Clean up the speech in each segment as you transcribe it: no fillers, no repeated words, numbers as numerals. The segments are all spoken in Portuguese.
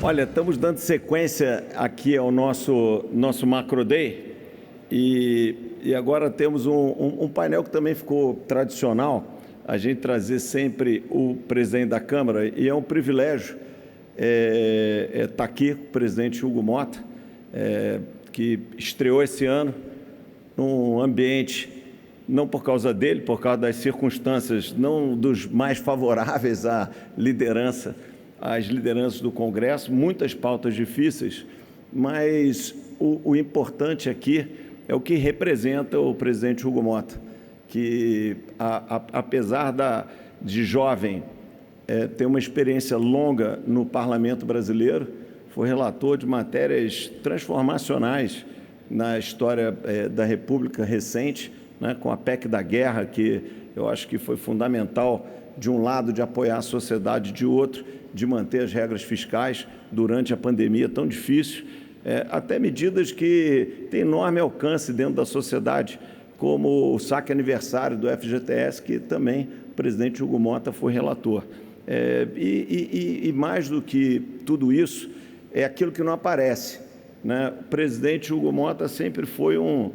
Olha, estamos dando sequência aqui ao nosso Macro Day e agora temos um painel que também ficou tradicional, a gente trazer sempre o presidente da Câmara, e é um privilégio estar aqui com o presidente Hugo Motta, que estreou esse ano num ambiente, não por causa dele, por causa das circunstâncias não dos mais favoráveis à liderança, às lideranças do Congresso, muitas pautas difíceis, mas o importante aqui é o que representa o presidente Hugo Motta, que, apesar de jovem, ter uma experiência longa no parlamento brasileiro, foi relator de matérias transformacionais na história da República recente, né, com a PEC da guerra, que eu acho que foi fundamental, de um lado, de apoiar a sociedade, de outro, de manter as regras fiscais durante a pandemia tão difícil, até medidas que têm enorme alcance dentro da sociedade, como o saque aniversário do FGTS, que também o presidente Hugo Motta foi relator. E mais do que tudo isso, é aquilo que não aparece, né? O presidente Hugo Motta sempre foi um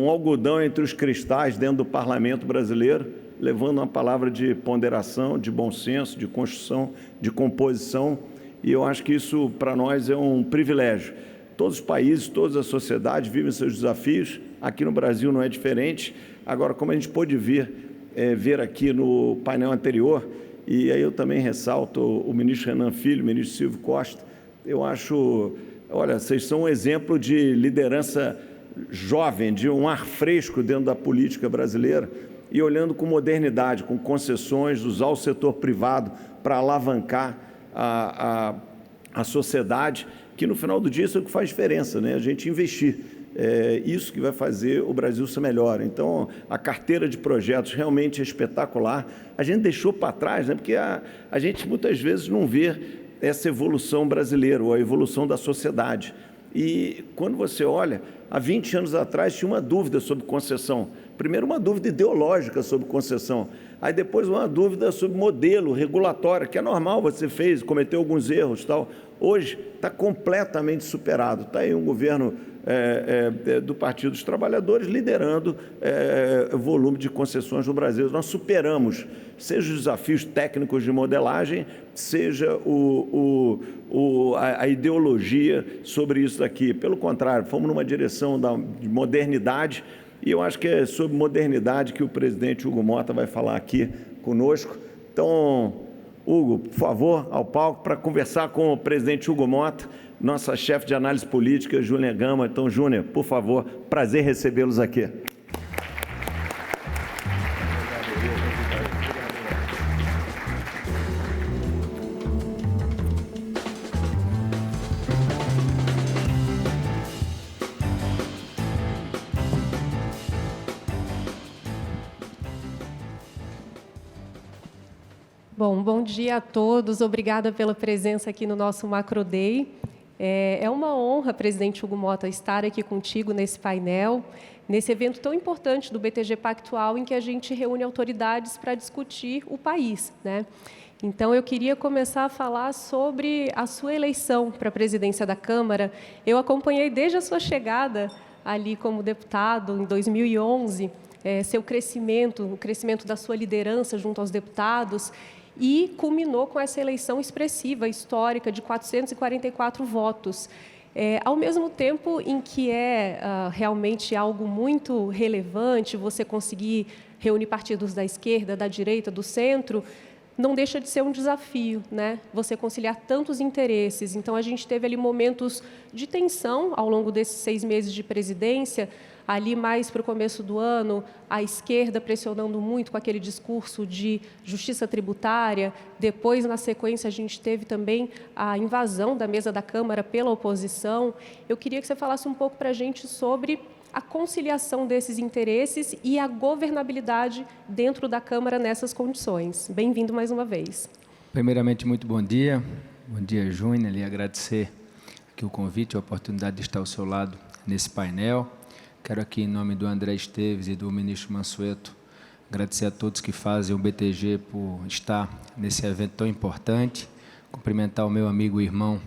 algodão entre os cristais dentro do parlamento brasileiro, levando uma palavra de ponderação, de bom senso, de construção, de composição, e eu acho que isso, para nós, é um privilégio. Todos os países, todas as sociedades vivem seus desafios, aqui no Brasil não é diferente. Agora, como a gente pôde ver aqui no painel anterior, e aí eu também ressalto o ministro Renan Filho, o ministro Silvio Costa, eu acho, olha, vocês são um exemplo de liderança jovem, de um ar fresco dentro da política brasileira, e olhando com modernidade, com concessões, usar o setor privado para alavancar a sociedade, que no final do dia isso é o que faz diferença, né? A gente investir. Isso que vai fazer o Brasil ser melhor. Então, a carteira de projetos realmente é espetacular. A gente deixou para trás, né? Porque a gente muitas vezes não vê essa evolução brasileira, ou a evolução da sociedade. E quando você olha, há 20 anos atrás tinha uma dúvida sobre concessão. Primeiro uma dúvida ideológica sobre concessão, aí depois uma dúvida sobre modelo regulatório, que é normal, você cometeu alguns erros, tal. Hoje está completamente superado. Está aí um governo do Partido dos Trabalhadores liderando o volume de concessões no Brasil. Nós superamos, seja os desafios técnicos de modelagem, seja a ideologia sobre isso daqui. Pelo contrário, fomos numa direção de modernidade, e eu acho que é sobre modernidade que o presidente Hugo Motta vai falar aqui conosco. Então, Hugo, por favor, ao palco para conversar com o presidente Hugo Motta, nossa chefe de análise política, Júnior Gama. Então, Júnior, por favor, prazer recebê-los aqui. Bom dia a todos. Obrigada pela presença aqui no nosso Macro Day. É uma honra, presidente Hugo Motta, estar aqui contigo nesse painel, nesse evento tão importante do BTG Pactual, em que a gente reúne autoridades para discutir o país, né? Então, eu queria começar a falar sobre a sua eleição para a presidência da Câmara. Eu acompanhei desde a sua chegada ali como deputado, em 2011, seu crescimento, o crescimento da sua liderança junto aos deputados, e culminou com essa eleição expressiva, histórica, de 444 votos. Ao mesmo tempo em que realmente algo muito relevante você conseguir reunir partidos da esquerda, da direita, do centro, não deixa de ser um desafio, né? Você conciliar tantos interesses. Então, a gente teve ali momentos de tensão ao longo desses 6 meses de presidência, ali mais para o começo do ano, a esquerda pressionando muito com aquele discurso de justiça tributária. Depois, na sequência, a gente teve também a invasão da mesa da Câmara pela oposição. Eu queria que você falasse um pouco para a gente sobre a conciliação desses interesses e a governabilidade dentro da Câmara nessas condições. Bem-vindo mais uma vez. Primeiramente, muito bom dia. Bom dia, Júnior. E agradecer aqui o convite, a oportunidade de estar ao seu lado nesse painel. Quero aqui, em nome do André Esteves e do ministro Mansueto, agradecer a todos que fazem o BTG por estar nesse evento tão importante. Cumprimentar o meu amigo e irmão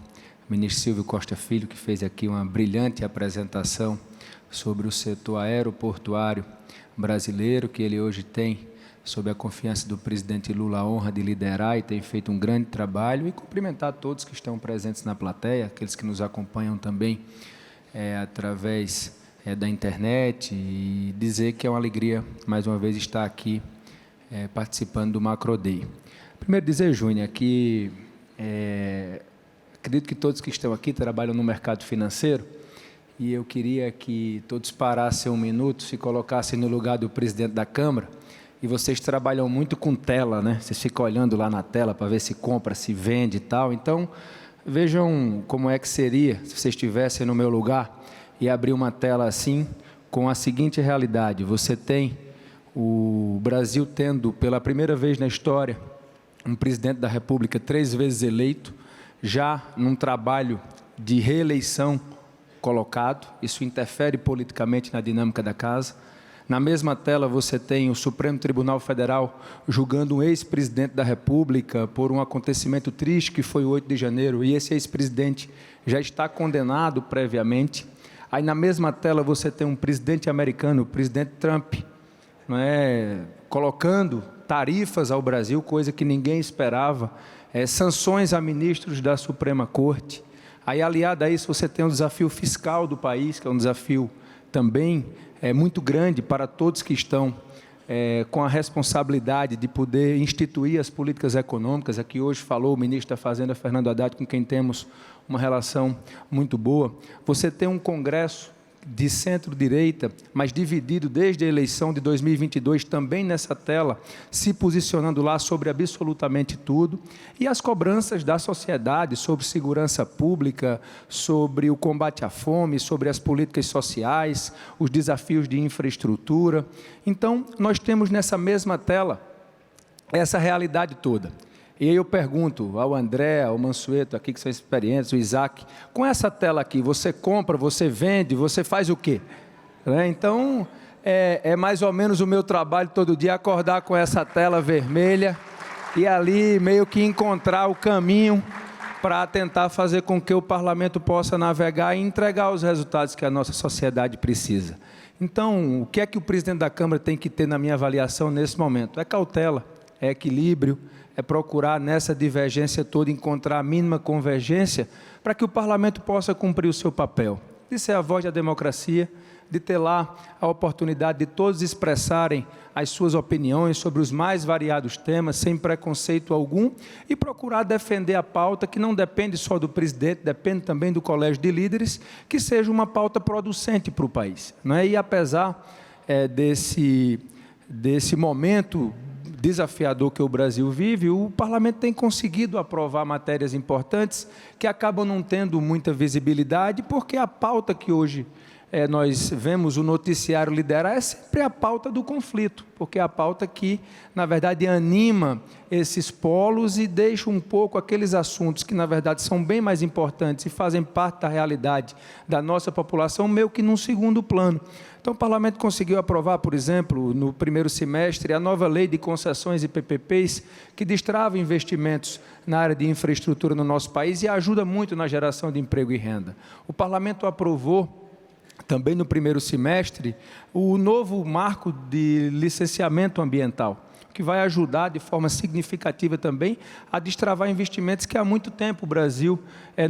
o ministro Silvio Costa Filho, que fez aqui uma brilhante apresentação sobre o setor aeroportuário brasileiro, que ele hoje tem, sob a confiança do presidente Lula, a honra de liderar e tem feito um grande trabalho, e cumprimentar todos que estão presentes na plateia, aqueles que nos acompanham também através da internet, e dizer que é uma alegria, mais uma vez, estar aqui participando do Macro Day. Primeiro dizer, Júnior, que acredito que todos que estão aqui trabalham no mercado financeiro, e eu queria que todos parassem um minuto, se colocassem no lugar do presidente da Câmara, e vocês trabalham muito com tela, né? Vocês ficam olhando lá na tela para ver se compra, se vende e tal. Então, vejam como é que seria se vocês estivessem no meu lugar e abrir uma tela assim, com a seguinte realidade. Você tem o Brasil tendo, pela primeira vez na história, um presidente da República 3 vezes eleito, já num trabalho de reeleição colocado. Isso interfere politicamente na dinâmica da casa. Na mesma tela você tem o Supremo Tribunal Federal julgando um ex-presidente da República por um acontecimento triste que foi o 8 de janeiro, e esse ex-presidente já está condenado previamente. Aí na mesma tela você tem um presidente americano, o presidente Trump, colocando tarifas ao Brasil, coisa que ninguém esperava, sanções a ministros da Suprema Corte. Aí, aliado a isso, você tem o desafio fiscal do país, que é um desafio também muito grande para todos que estão com a responsabilidade de poder instituir as políticas econômicas. Aqui hoje falou o ministro da Fazenda, Fernando Haddad, com quem temos uma relação muito boa. Você tem um Congresso de centro-direita, mas dividido desde a eleição de 2022, também nessa tela, se posicionando lá sobre absolutamente tudo, e as cobranças da sociedade sobre segurança pública, sobre o combate à fome, sobre as políticas sociais, os desafios de infraestrutura. Então, nós temos nessa mesma tela essa realidade toda. E aí eu pergunto ao André, ao Mansueto, aqui que são experientes, o Isaac, com essa tela aqui, você compra, você vende, você faz o quê? Então, é mais ou menos o meu trabalho todo dia, acordar com essa tela vermelha e ali meio que encontrar o caminho para tentar fazer com que o parlamento possa navegar e entregar os resultados que a nossa sociedade precisa. Então, o que é que o presidente da Câmara tem que ter na minha avaliação nesse momento? É cautela, é equilíbrio, é procurar nessa divergência toda encontrar a mínima convergência para que o parlamento possa cumprir o seu papel, de ser a voz da democracia, de ter lá a oportunidade de todos expressarem as suas opiniões sobre os mais variados temas, sem preconceito algum, e procurar defender a pauta que não depende só do presidente, depende também do colégio de líderes, que seja uma pauta producente para o país. E apesar desse momento desafiador que o Brasil vive, o parlamento tem conseguido aprovar matérias importantes que acabam não tendo muita visibilidade, porque a pauta que hoje nós vemos o noticiário liderar é sempre a pauta do conflito, porque é a pauta que, na verdade, anima esses polos e deixa um pouco aqueles assuntos que, na verdade, são bem mais importantes e fazem parte da realidade da nossa população, meio que num segundo plano. Então, o parlamento conseguiu aprovar, por exemplo, no primeiro semestre, a nova lei de concessões e PPPs, que destrava investimentos na área de infraestrutura no nosso país e ajuda muito na geração de emprego e renda. O parlamento aprovou também no primeiro semestre, o novo marco de licenciamento ambiental, que vai ajudar de forma significativa também a destravar investimentos que há muito tempo o Brasil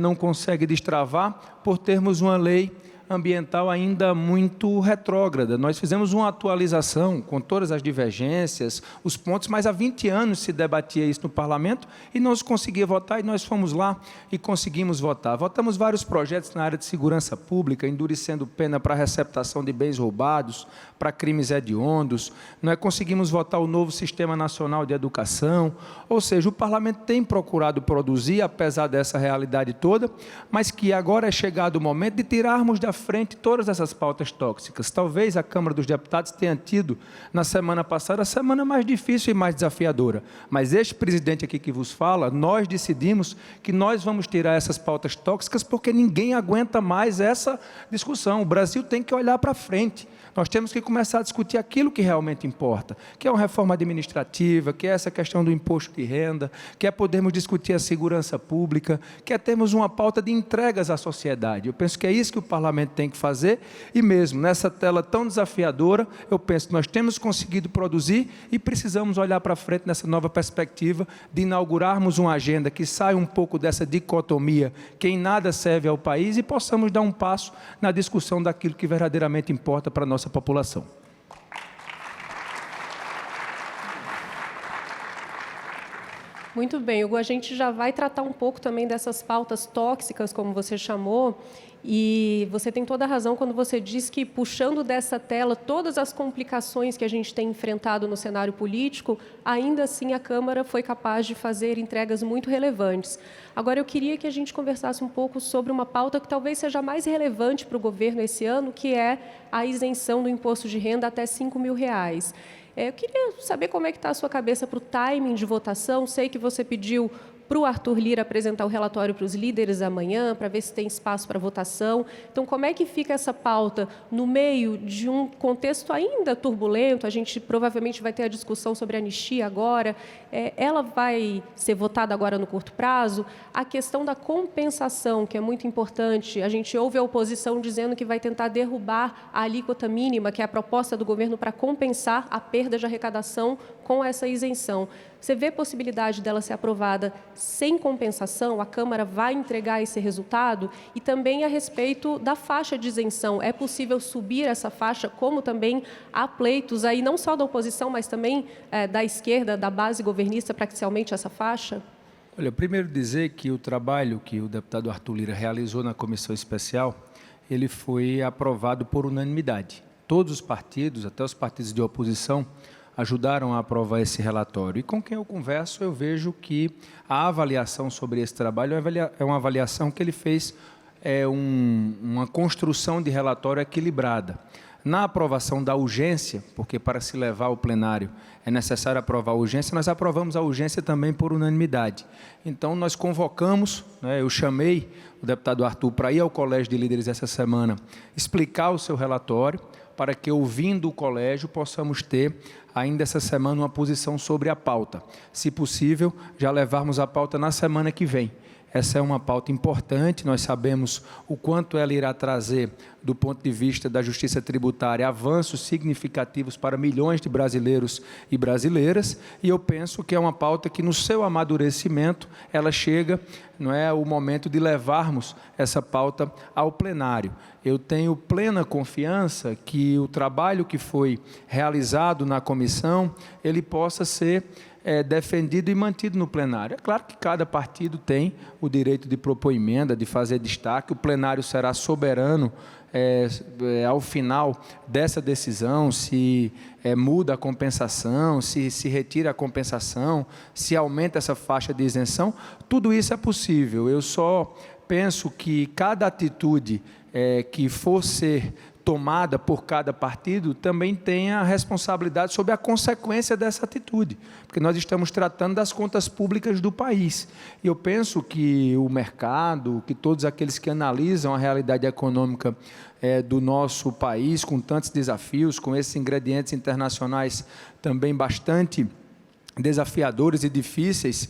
não consegue destravar por termos uma lei ambiental ainda muito retrógrada. Nós fizemos uma atualização com todas as divergências, os pontos, mas há 20 anos se debatia isso no parlamento e não se conseguia votar, e nós fomos lá e conseguimos votar. Votamos vários projetos na área de segurança pública, endurecendo pena para receptação de bens roubados, para crimes hediondos. Nós conseguimos votar o novo Sistema Nacional de Educação, ou seja, o parlamento tem procurado produzir, apesar dessa realidade toda, mas que agora é chegado o momento de tirarmos da à frente todas essas pautas tóxicas. Talvez a Câmara dos Deputados tenha tido, na semana passada, a semana mais difícil e mais desafiadora. Mas este presidente aqui que vos fala, nós decidimos que nós vamos tirar essas pautas tóxicas porque ninguém aguenta mais essa discussão. O Brasil tem que olhar para frente. Nós temos que começar a discutir aquilo que realmente importa, que é uma reforma administrativa, que é essa questão do imposto de renda, que é podermos discutir a segurança pública, que é termos uma pauta de entregas à sociedade. Eu penso que é isso que o parlamento tem que fazer e mesmo nessa tela tão desafiadora, eu penso que nós temos conseguido produzir e precisamos olhar para frente nessa nova perspectiva de inaugurarmos uma agenda que saia um pouco dessa dicotomia que em nada serve ao país e possamos dar um passo na discussão daquilo que verdadeiramente importa para a nossa população. Muito bem, Hugo, a gente já vai tratar um pouco também dessas pautas tóxicas, como você chamou, e você tem toda a razão quando você diz que, puxando dessa tela todas as complicações que a gente tem enfrentado no cenário político, ainda assim a Câmara foi capaz de fazer entregas muito relevantes. Agora, eu queria que a gente conversasse um pouco sobre uma pauta que talvez seja mais relevante para o governo esse ano, que é a isenção do imposto de renda até R$ 5.000. Eu queria saber como é que está a sua cabeça para o timing de votação. Sei que você pediu para o Arthur Lira apresentar o relatório para os líderes amanhã, para ver se tem espaço para votação. Então, como é que fica essa pauta no meio de um contexto ainda turbulento? A gente provavelmente vai ter a discussão sobre a anistia agora. Ela vai ser votada agora no curto prazo? A questão da compensação, que é muito importante. A gente ouve a oposição dizendo que vai tentar derrubar a alíquota mínima, que é a proposta do governo para compensar a perda de arrecadação com essa isenção. Você vê possibilidade dela ser aprovada sem compensação? A Câmara vai entregar esse resultado? E também a respeito da faixa de isenção. É possível subir essa faixa, como também há pleitos, aí não só da oposição, mas também da esquerda, da base governista, para que se aumente essa faixa? Olha, primeiro dizer que o trabalho que o deputado Arthur Lira realizou na comissão especial, ele foi aprovado por unanimidade. Todos os partidos, até os partidos de oposição, ajudaram a aprovar esse relatório. E com quem eu converso, eu vejo que a avaliação sobre esse trabalho é uma avaliação que ele fez, uma construção de relatório equilibrada. Na aprovação da urgência, porque para se levar ao plenário é necessário aprovar a urgência, nós aprovamos a urgência também por unanimidade. Então, nós convocamos, eu chamei o deputado Arthur para ir ao Colégio de Líderes essa semana, explicar o seu relatório, para que, ouvindo o colégio, possamos ter ainda essa semana uma posição sobre a pauta. Se possível, já levarmos a pauta na semana que vem. Essa é uma pauta importante, nós sabemos o quanto ela irá trazer, do ponto de vista da justiça tributária, avanços significativos para milhões de brasileiros e brasileiras, e eu penso que é uma pauta que, no seu amadurecimento, ela chega, não é o momento de levarmos essa pauta ao plenário. Eu tenho plena confiança que o trabalho que foi realizado na comissão, ele possa ser defendido e mantido no plenário. É claro que cada partido tem o direito de propor emenda, de fazer destaque, o plenário será soberano ao final dessa decisão, se muda a compensação, se retira a compensação, se aumenta essa faixa de isenção, tudo isso é possível. Eu só penso que cada atitude que for ser tomada por cada partido, também tenha a responsabilidade sobre a consequência dessa atitude, porque nós estamos tratando das contas públicas do país. E eu penso que o mercado, que todos aqueles que analisam a realidade econômica do nosso país, com tantos desafios, com esses ingredientes internacionais também bastante desafiadores e difíceis,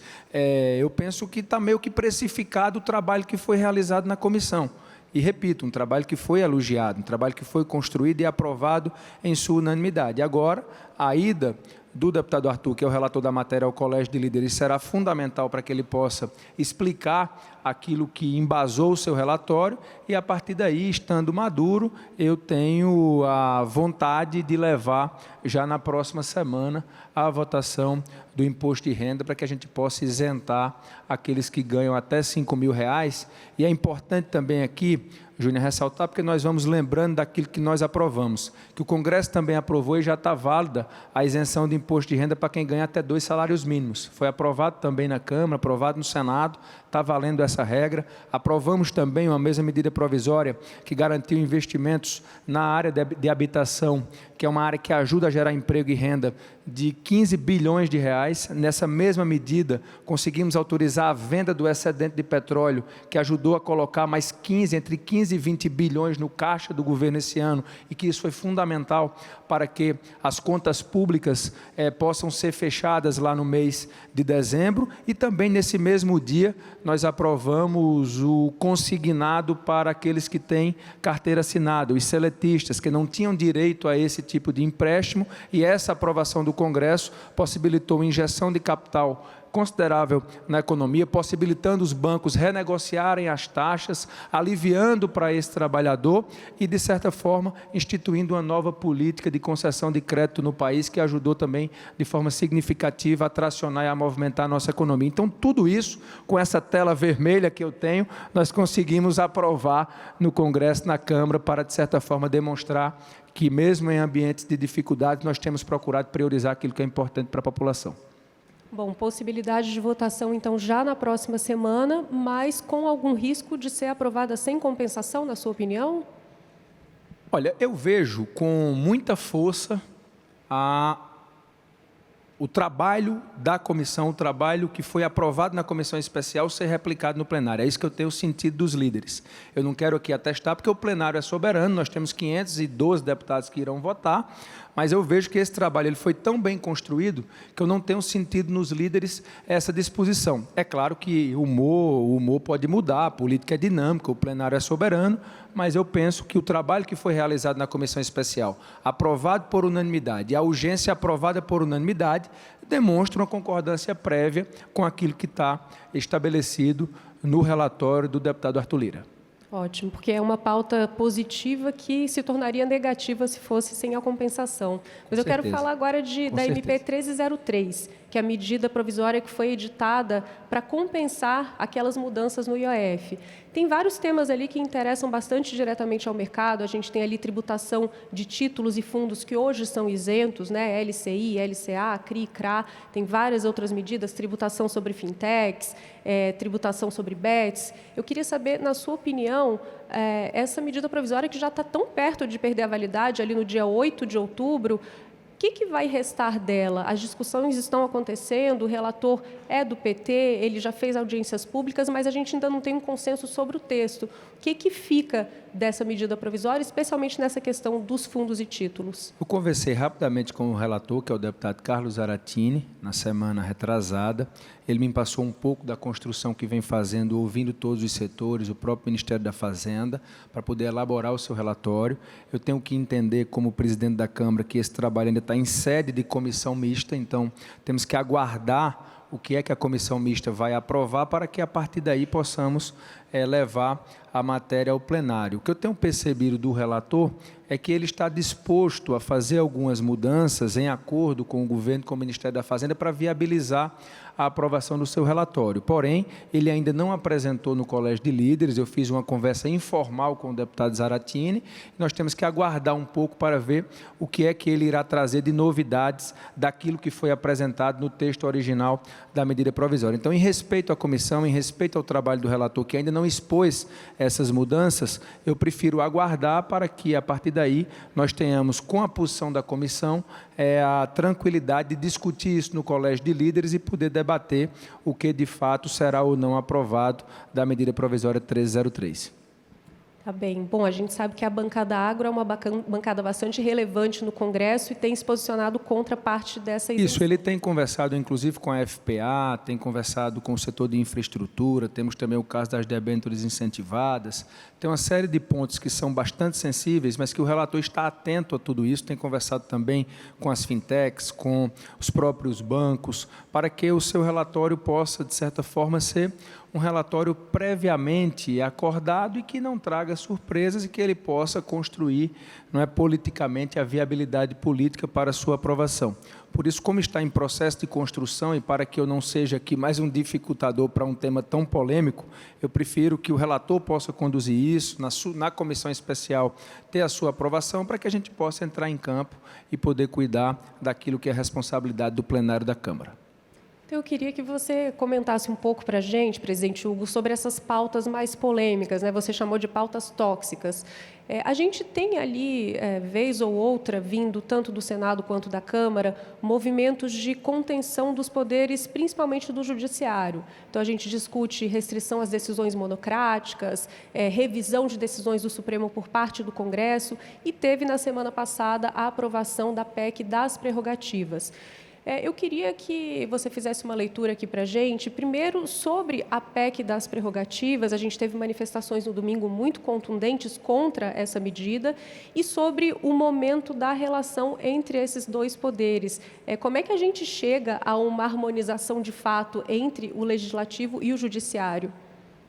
eu penso que está meio que precificado o trabalho que foi realizado na comissão. E, repito, um trabalho que foi elogiado, um trabalho que foi construído e aprovado em sua unanimidade. Agora, a ida do deputado Arthur, que é o relator da matéria, ao Colégio de Líderes, será fundamental para que ele possa explicar aquilo que embasou o seu relatório e, a partir daí, estando maduro, eu tenho a vontade de levar, já na próxima semana, a votação do imposto de renda para que a gente possa isentar aqueles que ganham até R$ 5.000. E é importante também aqui, Júnior, ressaltar, porque nós vamos lembrando daquilo que nós aprovamos, que o Congresso também aprovou e já está válida a isenção de imposto de renda para quem ganha até 2 salários mínimos. Foi aprovado também na Câmara, aprovado no Senado, está valendo essa regra. Aprovamos também uma mesma medida provisória que garantiu investimentos na área de habitação, que é uma área que ajuda a gerar emprego e renda, de 15 bilhões de reais. Nessa mesma medida, conseguimos autorizar a venda do excedente de petróleo, que ajudou a colocar mais entre 15 e 20 bilhões no caixa do governo esse ano, e que isso foi fundamental para que as contas públicas possam ser fechadas lá no mês de dezembro. E também nesse mesmo dia nós aprovamos o consignado para aqueles que têm carteira assinada, os seletistas, que não tinham direito a esse tipo de empréstimo, e essa aprovação do Congresso possibilitou injeção de capital considerável na economia, possibilitando os bancos renegociarem as taxas, aliviando para esse trabalhador e, de certa forma, instituindo uma nova política de concessão de crédito no país, que ajudou também, de forma significativa, a tracionar e a movimentar a nossa economia. Então, tudo isso, com essa tela vermelha que eu tenho, nós conseguimos aprovar no Congresso, na Câmara, para, de certa forma, demonstrar que, mesmo em ambientes de dificuldade, nós temos procurado priorizar aquilo que é importante para a população. Bom, possibilidade de votação, então, já na próxima semana, mas com algum risco de ser aprovada sem compensação, na sua opinião? Olha, eu vejo com muita força o trabalho da comissão, o trabalho que foi aprovado na comissão especial ser replicado no plenário. É isso que eu tenho sentido dos líderes. Eu não quero aqui atestar, porque o plenário é soberano, nós temos 512 deputados que irão votar, mas eu vejo que esse trabalho ele foi tão bem construído que eu não tenho sentido nos líderes essa disposição. É claro que o humor pode mudar, a política é dinâmica, o plenário é soberano, mas eu penso que o trabalho que foi realizado na comissão especial, aprovado por unanimidade, e a urgência aprovada por unanimidade, demonstra uma concordância prévia com aquilo que está estabelecido no relatório do deputado Arthur Lira. Ótimo, porque é uma pauta positiva que se tornaria negativa se fosse sem a compensação. Mas eu quero falar agora da MP 1303, que é a medida provisória que foi editada para compensar aquelas mudanças no IOF. Tem vários temas ali que interessam bastante diretamente ao mercado. A gente tem ali tributação de títulos e fundos que hoje são isentos, né? LCI, LCA, CRI, CRA, tem várias outras medidas, tributação sobre fintechs, tributação sobre bets. Eu queria saber, na sua opinião, essa medida provisória que já está tão perto de perder a validade, ali no dia 8 de outubro, o que vai restar dela? As discussões estão acontecendo, o relator é do PT, ele já fez audiências públicas, mas a gente ainda não tem um consenso sobre o texto. O que fica dessa medida provisória, especialmente nessa questão dos fundos e títulos? Eu conversei rapidamente com o relator, que é o deputado Carlos Zaratini, na semana retrasada. Ele me passou um pouco da construção que vem fazendo, ouvindo todos os setores, o próprio Ministério da Fazenda, para poder elaborar o seu relatório. Eu tenho que entender, como presidente da Câmara, que esse trabalho ainda está em sede de comissão mista, então temos que aguardar o que é que a comissão mista vai aprovar para que, a partir daí, possamos levar a matéria ao plenário. O que eu tenho percebido do relator é que ele está disposto a fazer algumas mudanças em acordo com o governo, com o Ministério da Fazenda, para viabilizar a aprovação do seu relatório. Porém, ele ainda não apresentou no Colégio de Líderes. Eu fiz uma conversa informal com o deputado Zaratini. Nós temos que aguardar um pouco para ver o que é que ele irá trazer de novidades daquilo que foi apresentado no texto original da medida provisória. Então, em respeito à comissão, em respeito ao trabalho do relator, que ainda não expôs essas mudanças, eu prefiro aguardar para que, a partir daí, nós tenhamos, com a posição da comissão, a tranquilidade de discutir isso no Colégio de Líderes e poder debater o que, de fato, será ou não aprovado da medida provisória 1303. Tá bem. Bom, a gente sabe que a bancada agro é uma bancada bastante relevante no Congresso e tem se posicionado contra parte dessa isenção. Isso, ele tem conversado, inclusive, com a FPA, tem conversado com o setor de infraestrutura, temos também o caso das debêntures incentivadas, tem uma série de pontos que são bastante sensíveis, mas que o relator está atento a tudo isso, tem conversado também com as fintechs, com os próprios bancos, para que o seu relatório possa, de certa forma, ser um relatório previamente acordado e que não traga surpresas e que ele possa construir, politicamente, a viabilidade política para a sua aprovação. Por isso, como está em processo de construção e para que eu não seja aqui mais um dificultador para um tema tão polêmico, eu prefiro que o relator possa conduzir isso, na comissão especial ter a sua aprovação, para que a gente possa entrar em campo e poder cuidar daquilo que é a responsabilidade do plenário da Câmara. Eu queria que você comentasse um pouco para a gente, presidente Hugo, sobre essas pautas mais polêmicas, né? Você chamou de pautas tóxicas. A gente tem ali, vez ou outra, vindo tanto do Senado quanto da Câmara, movimentos de contenção dos poderes, principalmente do Judiciário. Então, a gente discute restrição às decisões monocráticas, revisão de decisões do Supremo por parte do Congresso, e teve, na semana passada, a aprovação da PEC das prerrogativas. Eu queria que você fizesse uma leitura aqui para a gente, primeiro sobre a PEC das prerrogativas. A gente teve manifestações no domingo muito contundentes contra essa medida, e sobre o momento da relação entre esses dois poderes. Como é que a gente chega a uma harmonização de fato entre o Legislativo e o Judiciário?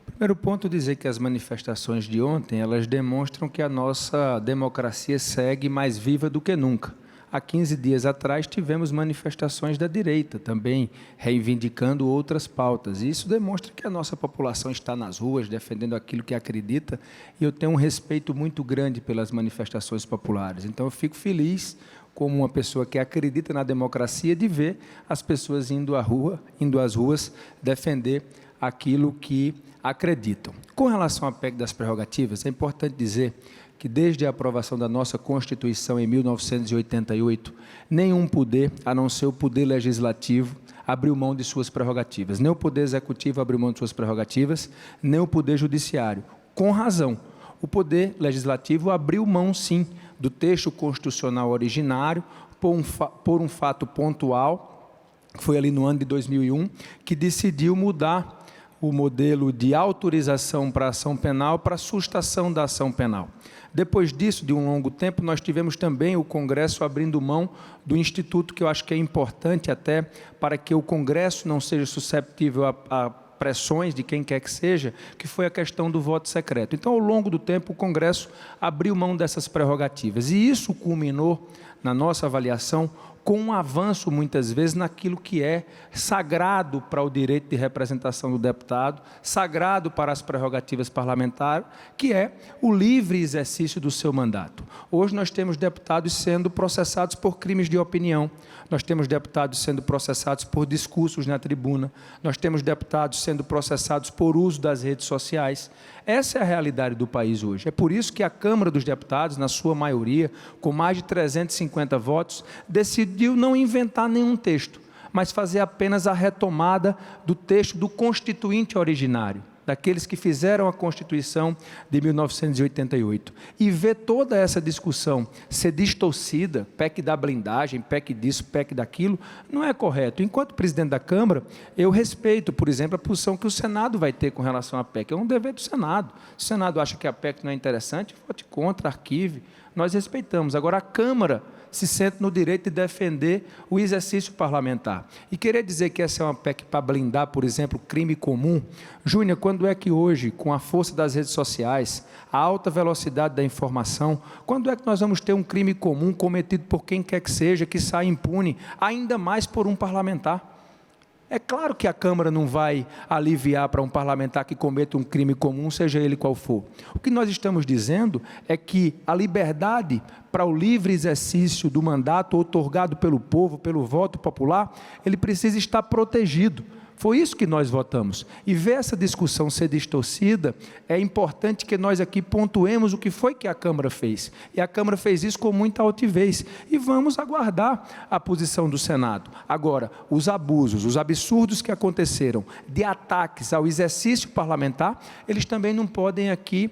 Primeiro ponto, dizer que as manifestações de ontem, elas demonstram que a nossa democracia segue mais viva do que nunca. Há 15 dias atrás, tivemos manifestações da direita, também reivindicando outras pautas. E isso demonstra que a nossa população está nas ruas, defendendo aquilo que acredita, e eu tenho um respeito muito grande pelas manifestações populares. Então, eu fico feliz, como uma pessoa que acredita na democracia, de ver as pessoas indo às ruas, defender aquilo que acreditam. Com relação à PEC das prerrogativas, é importante dizer que desde a aprovação da nossa Constituição em 1988, nenhum poder, a não ser o poder legislativo, abriu mão de suas prerrogativas. Nem o poder executivo abriu mão de suas prerrogativas, nem o poder judiciário. Com razão, o poder legislativo abriu mão, sim, do texto constitucional originário, por um fato pontual, que foi ali no ano de 2001, que decidiu mudar o modelo de autorização para ação penal para sustação da ação penal. Depois disso, de um longo tempo, nós tivemos também o Congresso abrindo mão do Instituto, que eu acho que é importante até para que o Congresso não seja susceptível a pressões de quem quer que seja, que foi a questão do voto secreto. Então, ao longo do tempo, o Congresso abriu mão dessas prerrogativas. E isso culminou, na nossa avaliação, com um avanço, muitas vezes, naquilo que é sagrado para o direito de representação do deputado, sagrado para as prerrogativas parlamentares, que é o livre exercício do seu mandato. Hoje nós temos deputados sendo processados por crimes de opinião, nós temos deputados sendo processados por discursos na tribuna, nós temos deputados sendo processados por uso das redes sociais. Essa é a realidade do país hoje. É por isso que a Câmara dos Deputados, na sua maioria, com mais de 350 votos, decidiu não inventar nenhum texto, mas fazer apenas a retomada do texto do Constituinte originário, daqueles que fizeram a Constituição de 1988. E ver toda essa discussão ser distorcida, PEC da blindagem, PEC disso, PEC daquilo, não é correto. Enquanto presidente da Câmara, eu respeito, por exemplo, a posição que o Senado vai ter com relação à PEC. É um dever do Senado. Se o Senado acha que a PEC não é interessante, vote contra, arquive. Nós respeitamos. Agora, a Câmara se sente no direito de defender o exercício parlamentar. E querer dizer que essa é uma PEC para blindar, por exemplo, crime comum. Júnior, quando é que hoje, com a força das redes sociais, a alta velocidade da informação, quando é que nós vamos ter um crime comum cometido por quem quer que seja, que sai impune, ainda mais por um parlamentar? É claro que a Câmara não vai aliviar para um parlamentar que cometa um crime comum, seja ele qual for. O que nós estamos dizendo é que a liberdade para o livre exercício do mandato outorgado pelo povo, pelo voto popular, ele precisa estar protegido. Foi isso que nós votamos. E ver essa discussão ser distorcida, é importante que nós aqui pontuemos o que foi que a Câmara fez. E a Câmara fez isso com muita altivez. E vamos aguardar a posição do Senado. Agora, os abusos, os absurdos que aconteceram de ataques ao exercício parlamentar, eles também não podem aqui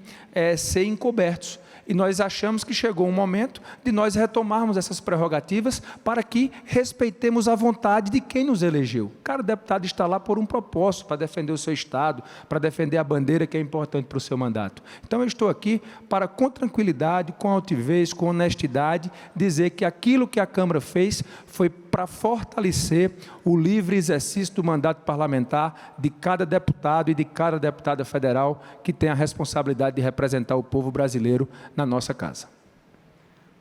ser encobertos. E nós achamos que chegou um momento de nós retomarmos essas prerrogativas para que respeitemos a vontade de quem nos elegeu. Cada deputado está lá por um propósito, para defender o seu Estado, para defender a bandeira que é importante para o seu mandato. Então, eu estou aqui para, com tranquilidade, com altivez, com honestidade, dizer que aquilo que a Câmara fez foi para fortalecer o livre exercício do mandato parlamentar de cada deputado e de cada deputada federal que tem a responsabilidade de representar o povo brasileiro na nossa casa.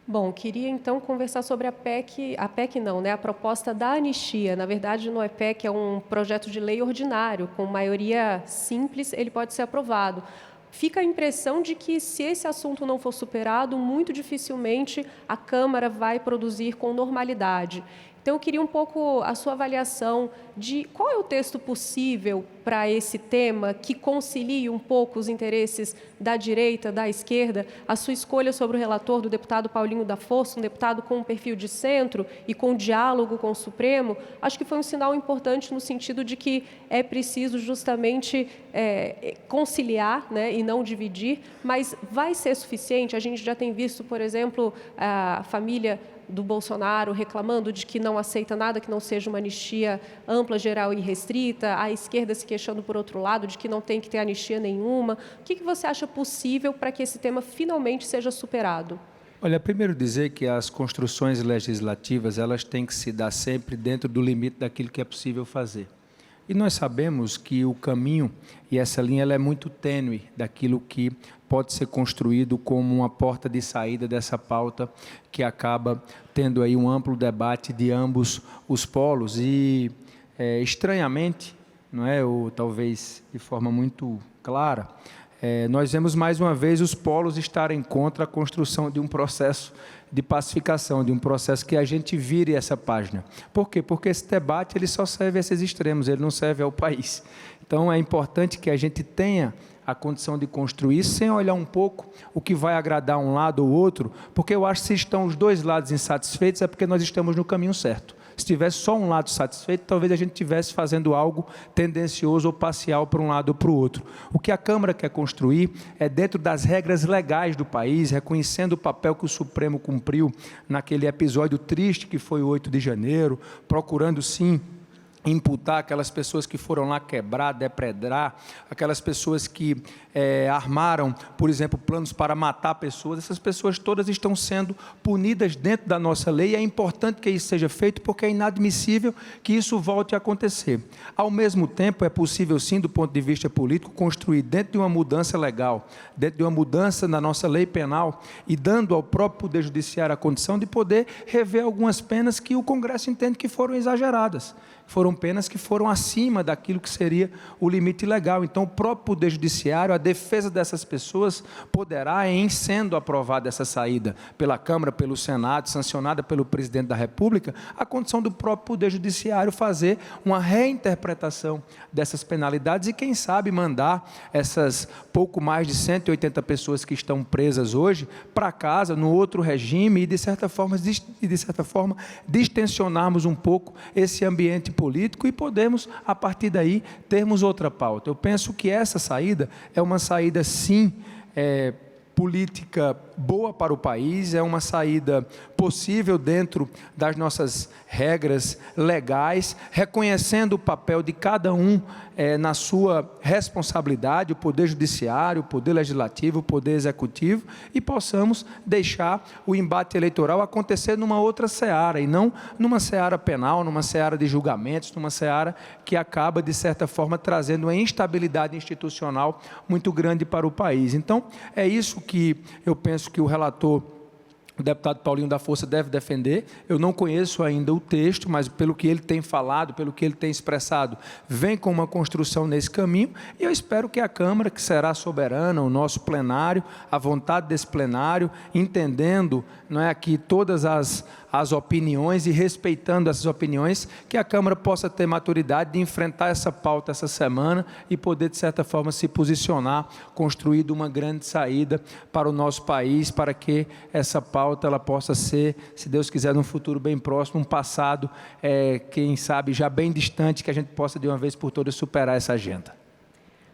Bom, queria então conversar sobre a PEC não, né? A proposta da anistia. Na verdade, não é PEC, é um projeto de lei ordinário, com maioria simples, ele pode ser aprovado. Fica a impressão de que, se esse assunto não for superado, muito dificilmente a Câmara vai produzir com normalidade. Então, eu queria um pouco a sua avaliação de qual é o texto possível para esse tema que concilie um pouco os interesses da direita, da esquerda. A sua escolha sobre o relator do deputado Paulinho da Força, um deputado com um perfil de centro e com diálogo com o Supremo, acho que foi um sinal importante no sentido de que é preciso justamente conciliar, né, e não dividir, mas vai ser suficiente? A gente já tem visto, por exemplo, a família do Bolsonaro reclamando de que não aceita nada que não seja uma anistia ampla, geral e restrita, a esquerda se queixando, por outro lado, de que não tem que ter anistia nenhuma. O que você acha possível para que esse tema finalmente seja superado? Olha, primeiro dizer que as construções legislativas, elas têm que se dar sempre dentro do limite daquilo que é possível fazer. E nós sabemos que o caminho e essa linha ela é muito tênue daquilo que pode ser construído como uma porta de saída dessa pauta que acaba tendo aí um amplo debate de ambos os polos. E, estranhamente, não é, ou talvez de forma muito clara, nós vemos mais uma vez os polos estarem contra a construção de um processo de pacificação, de um processo que a gente vire essa página. Por quê? Porque esse debate ele só serve a esses extremos, ele não serve ao país. Então, é importante que a gente tenha a condição de construir, sem olhar um pouco o que vai agradar um lado ou outro, porque eu acho que se estão os dois lados insatisfeitos, é porque nós estamos no caminho certo. Se tivesse só um lado satisfeito, talvez a gente estivesse fazendo algo tendencioso ou parcial para um lado ou para o outro. O que a Câmara quer construir é dentro das regras legais do país, reconhecendo o papel que o Supremo cumpriu naquele episódio triste que foi o 8 de janeiro, procurando sim imputar aquelas pessoas que foram lá quebrar, depredar, aquelas pessoas que armaram, por exemplo, planos para matar pessoas. Essas pessoas todas estão sendo punidas dentro da nossa lei e é importante que isso seja feito porque é inadmissível que isso volte a acontecer. Ao mesmo tempo, é possível sim, do ponto de vista político, construir dentro de uma mudança legal, dentro de uma mudança na nossa lei penal e dando ao próprio Poder Judiciário a condição de poder rever algumas penas que o Congresso entende que foram exageradas. Foram penas que foram acima daquilo que seria o limite legal. Então, o próprio Poder Judiciário, a defesa dessas pessoas, poderá, em sendo aprovada essa saída pela Câmara, pelo Senado, sancionada pelo Presidente da República, a condição do próprio Poder Judiciário fazer uma reinterpretação dessas penalidades e, quem sabe, mandar essas pouco mais de 180 pessoas que estão presas hoje para casa, no outro regime, e, de certa forma, distensionarmos um pouco esse ambiente político e podemos, a partir daí, termos outra pauta. Eu penso que essa saída é uma saída, sim, política boa para o país, é uma saída possível dentro das nossas regras legais, reconhecendo o papel de cada um na sua responsabilidade, o Poder Judiciário, o Poder Legislativo, o Poder Executivo, e possamos deixar o embate eleitoral acontecer numa outra seara, e não numa seara penal, numa seara de julgamentos, numa seara que acaba, de certa forma, trazendo uma instabilidade institucional muito grande para o país. Então, é isso que eu penso que o relator, o deputado Paulinho da Força, deve defender. Eu não conheço ainda o texto, mas pelo que ele tem falado, pelo que ele tem expressado, vem com uma construção nesse caminho, e eu espero que a Câmara, que será soberana, o nosso plenário, a vontade desse plenário, entendendo, não é, aqui todas as opiniões e respeitando essas opiniões, que a Câmara possa ter maturidade de enfrentar essa pauta essa semana e poder, de certa forma, se posicionar, construindo uma grande saída para o nosso país, para que essa pauta ela possa ser, se Deus quiser, num futuro bem próximo, um passado, quem sabe, já bem distante, que a gente possa, de uma vez por todas, superar essa agenda.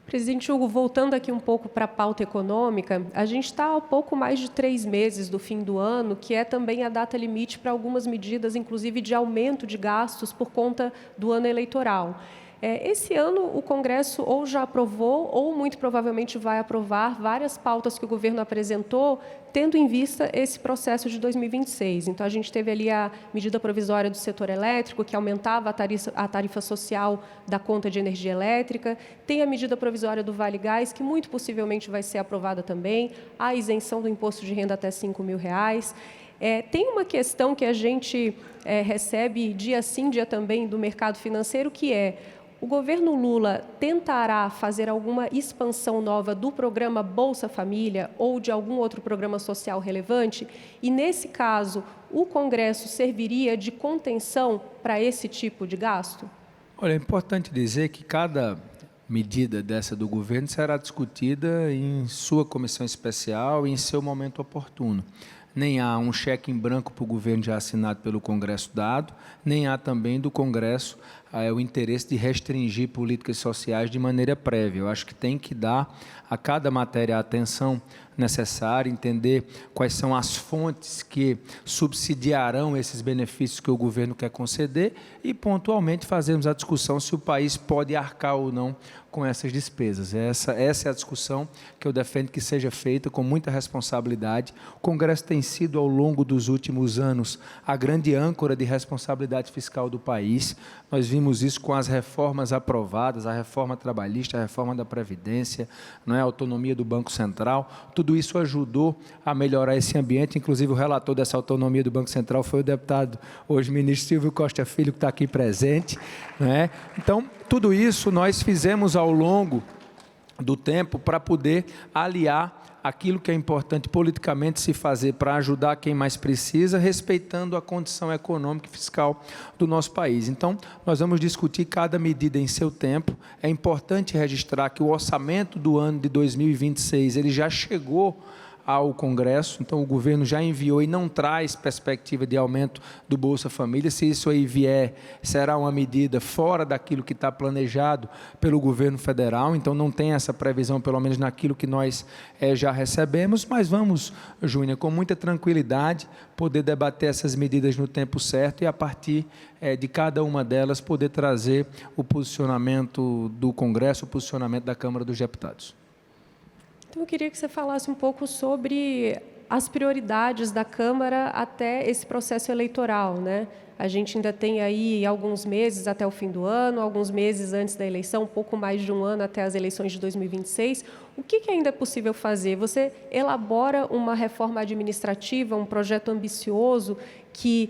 Presidente Hugo, voltando aqui um pouco para a pauta econômica, a gente está há pouco mais de 3 meses do fim do ano, que é também a data limite para algumas medidas, inclusive de aumento de gastos por conta do ano eleitoral. Esse ano, o Congresso ou já aprovou, ou muito provavelmente vai aprovar várias pautas que o governo apresentou, tendo em vista esse processo de 2026. Então, a gente teve ali a medida provisória do setor elétrico, que aumentava a tarifa social da conta de energia elétrica, tem a medida provisória do Vale Gás, que muito possivelmente vai ser aprovada também, a isenção do imposto de renda até R$ 5.000. Tem uma questão que a gente recebe dia sim, dia também do mercado financeiro, que o governo Lula tentará fazer alguma expansão nova do programa Bolsa Família ou de algum outro programa social relevante? E, nesse caso, o Congresso serviria de contenção para esse tipo de gasto? Olha, é importante dizer que cada medida dessa do governo será discutida em sua comissão especial e em seu momento oportuno. Nem há um cheque em branco para o governo já assinado pelo Congresso dado, nem há também do Congresso o interesse de restringir políticas sociais de maneira prévia. Eu acho que tem que dar a cada matéria a atenção necessária, entender quais são as fontes que subsidiarão esses benefícios que o governo quer conceder e, pontualmente, fazermos a discussão se o país pode arcar ou não com essas despesas. Essa é a discussão que eu defendo que seja feita com muita responsabilidade. O Congresso tem sido, ao longo dos últimos anos, a grande âncora de responsabilidade fiscal do país. Nós vimos isso com as reformas aprovadas, a reforma trabalhista, a reforma da Previdência, a autonomia do Banco Central. Tudo isso ajudou a melhorar esse ambiente. Inclusive, o relator dessa autonomia do Banco Central foi o deputado, hoje ministro Silvio Costa Filho, que está aqui presente. Então, tudo isso nós fizemos ao longo do tempo para poder aliar aquilo que é importante politicamente se fazer para ajudar quem mais precisa, respeitando a condição econômica e fiscal do nosso país. Então, nós vamos discutir cada medida em seu tempo. É importante registrar que o orçamento do ano de 2026, ele já chegou ao Congresso, então o governo já enviou e não traz perspectiva de aumento do Bolsa Família. Se isso aí vier, será uma medida fora daquilo que está planejado pelo governo federal, então não tem essa previsão, pelo menos naquilo que nós já recebemos, mas vamos, Júnior, com muita tranquilidade, poder debater essas medidas no tempo certo e a partir de cada uma delas poder trazer o posicionamento do Congresso, o posicionamento da Câmara dos Deputados. Então, eu queria que você falasse um pouco sobre as prioridades da Câmara até esse processo eleitoral, A gente ainda tem aí alguns meses até o fim do ano, alguns meses antes da eleição, um pouco mais de um ano até as eleições de 2026. O que ainda é possível fazer? Você elabora uma reforma administrativa, um projeto ambicioso que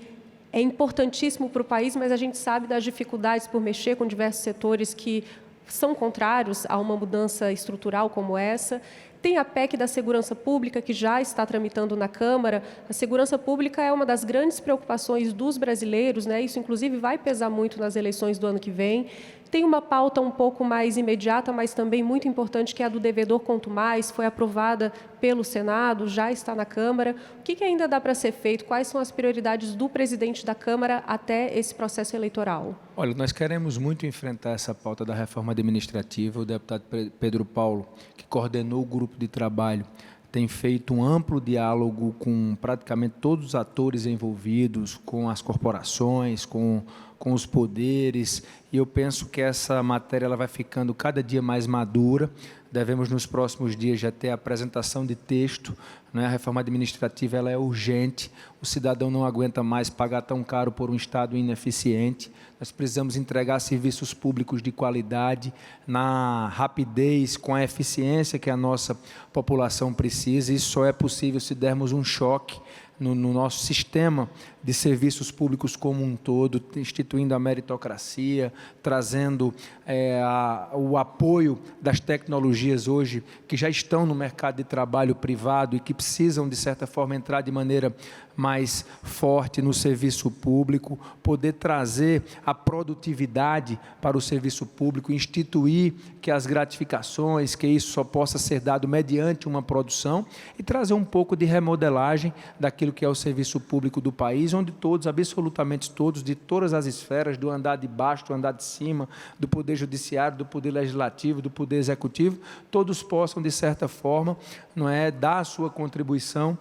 é importantíssimo para o país, mas a gente sabe das dificuldades por mexer com diversos setores que são contrários a uma mudança estrutural como essa. Tem a PEC da segurança pública, que já está tramitando na Câmara. A segurança pública é uma das grandes preocupações dos brasileiros, Isso, inclusive, vai pesar muito nas eleições do ano que vem. Tem uma pauta um pouco mais imediata, mas também muito importante, que é a do devedor quanto mais, foi aprovada pelo Senado, já está na Câmara. O que ainda dá para ser feito? Quais são as prioridades do presidente da Câmara até esse processo eleitoral? Olha, nós queremos muito enfrentar essa pauta da reforma administrativa. O deputado Pedro Paulo, que coordenou o grupo de trabalho, tem feito um amplo diálogo com praticamente todos os atores envolvidos, com as corporações, com os poderes, e eu penso que essa matéria ela vai ficando cada dia mais madura. Devemos, nos próximos dias, já ter a apresentação de texto. A reforma administrativa ela é urgente, o cidadão não aguenta mais pagar tão caro por um Estado ineficiente. Nós precisamos entregar serviços públicos de qualidade, na rapidez, com a eficiência que a nossa população precisa. Isso só é possível se dermos um choque no nosso sistema de serviços públicos como um todo, instituindo a meritocracia, trazendo o apoio das tecnologias hoje, que já estão no mercado de trabalho privado e que precisam, de certa forma, entrar de maneira mais forte no serviço público, poder trazer a produtividade para o serviço público, instituir que as gratificações, que isso só possa ser dado mediante uma produção e trazer um pouco de remodelagem daquilo que é o serviço público do país, onde todos, absolutamente todos, de todas as esferas, do andar de baixo, do andar de cima, do Poder Judiciário, do Poder Legislativo, do Poder Executivo, todos possam, de certa forma, dar a sua contribuição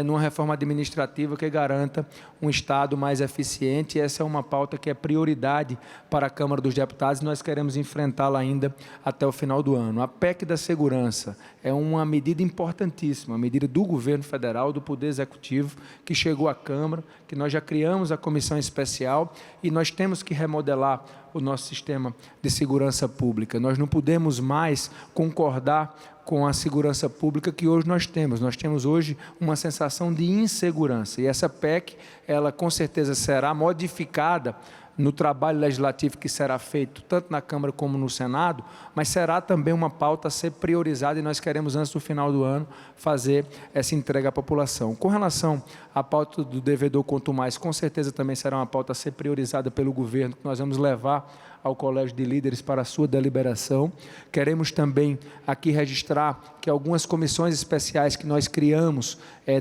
numa reforma administrativa que garanta um Estado mais eficiente. Essa é uma pauta que é prioridade para a Câmara dos Deputados e nós queremos enfrentá-la ainda até o final do ano. A PEC da segurança é uma medida importantíssima, uma medida do governo federal, do Poder Executivo, Executivo, que chegou à Câmara, que nós já criamos a comissão especial e nós temos que remodelar o nosso sistema de segurança pública. Nós não podemos mais concordar com a segurança pública que hoje nós temos. Nós temos hoje uma sensação de insegurança. E essa PEC, ela com certeza será modificada no trabalho legislativo que será feito tanto na Câmara como no Senado, mas será também uma pauta a ser priorizada e nós queremos, antes do final do ano, fazer essa entrega à população. Com relação à pauta do devedor quanto mais, com certeza também será uma pauta a ser priorizada pelo governo, que nós vamos levar ao Colégio de Líderes para a sua deliberação. Queremos também aqui registrar que algumas comissões especiais que nós criamos,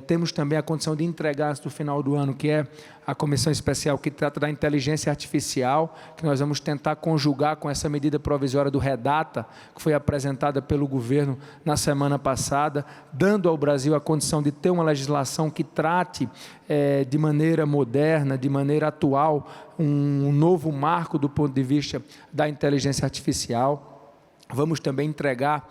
temos também a condição de entregar antes do final do ano, que é a comissão especial que trata da inteligência artificial, que nós vamos tentar conjugar com essa medida provisória do Redata, que foi apresentada pelo governo na semana passada, dando ao Brasil a condição de ter uma legislação que trate de maneira moderna, de maneira atual, um novo marco do ponto de vista da inteligência artificial. Vamos também entregar